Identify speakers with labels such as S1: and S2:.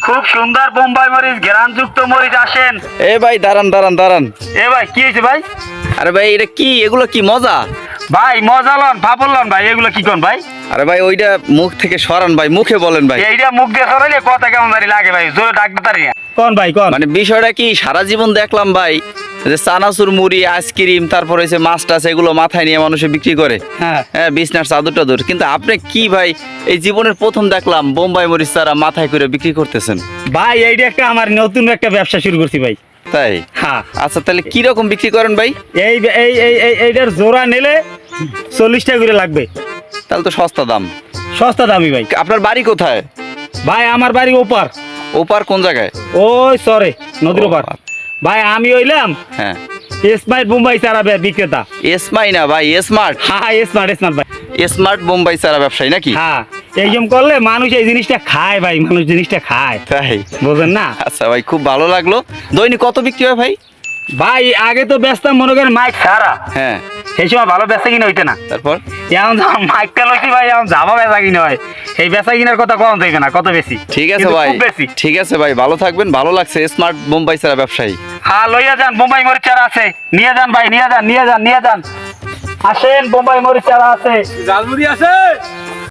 S1: খুব সুন্দর বোম্বাই মরিচ, ঘ্রাণযুক্ত মরিচ। আসেন।
S2: এ ভাই দাঁড়ান দাঁড়ান দাঁড়ান।
S1: এ ভাই কি হয়েছে ভাই?
S2: আরে ভাই এটা কি, এগুলো কি মজা?
S1: ভাই মজা লন, ফাপড় লন ভাই, এগুলো কি কোন ভাই?
S2: আরে ভাই ওইটা মুখ থেকে সরান ভাই, মুখে বলেন ভাই।
S1: এইটা মুখ দিয়ে সরাইলে কথা কেমন জানি লাগে ভাই, জোরে ডাকতে পারি না। কোন ভাই কোন?
S2: মানে বিষয়টা কি, সারা জীবন দেখলাম ভাই যে চানাচুর মুড়ি আইসক্রিম তারপর হচ্ছে মাছ টাছ এগুলো মাথায় নিয়ে মানুষে বিক্রি করে,
S1: হ্যাঁ
S2: হ্যাঁ বিছনার চাদর টাদর, কিন্তু আপনি কি ভাই এই জীবনের প্রথম দেখলাম বোম্বাই মরিচ চারা মাথায় করে বিক্রি করতেছেন।
S1: ভাই, এইটা একটা আমার নতুন একটা ব্যবসা শুরু করছি ভাই।
S2: তাই?
S1: হ্যাঁ।
S2: আচ্ছা তাহলে কি রকম বিক্রি করেন ভাই?
S1: এই এই এই এই- এইটার জোড়া নিলে 40 টাকা করে লাগবে।
S2: তাহলে তো সস্তা দাম।
S1: সস্তা দামি ভাই।
S2: আপনার বাড়ি কোথায়?
S1: ভাই আমার বাড়ি ওপার।
S2: ওপার কোন জায়গায়?
S1: ওই সরে নদীর ওপার। ভাই আমি হইলাম
S2: হ্যাঁ
S1: স্মার্ট বোম্বাই চারা বিক্রেতা।
S2: এসমাই না ভাই, স্মার্ট।
S1: হ্যাঁ স্মার্ট স্মার্ট ভাই।
S2: স্মার্ট বোম্বাই চারা ব্যবসায়ী নাকি?
S1: হ্যাঁ, এইরকম করলে মানুষ এই জিনিসটা খায় ভাই, মানুষ জিনিসটা খায়,
S2: তাই?
S1: বুঝেন না?
S2: আচ্ছা ভাই খুব ভালো লাগলো। দৈনিক কত বিক্রি হয় ভাই?
S1: ভাই আগে তো ব্যস্ত মনে করেন মাইক সারা,
S2: হ্যাঁ
S1: সেই সময় ভালো বেচা কিনা হইতে না।
S2: তারপর?
S1: এখন যখন মাইকটা লইছি ভাই, এখন যাবা বেচা কিনা হয়, এই বেচা কিনার কথা কম থাকবে না, কত বেশি।
S2: ঠিক আছে
S1: কিন্তু
S2: ভাই,
S1: খুব বেশি।
S2: ঠিক আছে ভাই, ভালো থাকবেন। ভালো লাগছে স্মার্ট বোম্বাই চারা ব্যবসায়ী।
S1: হ্যাঁ লইয়া যান, বোম্বাই মরিচ চারা আছে, নিয়ে যান ভাই, নিয়ে যান নিয়ে যান নিয়ে যান। আসেন, বোম্বাই মরিচ চারা আছে।
S3: জালমুড়ি আছে?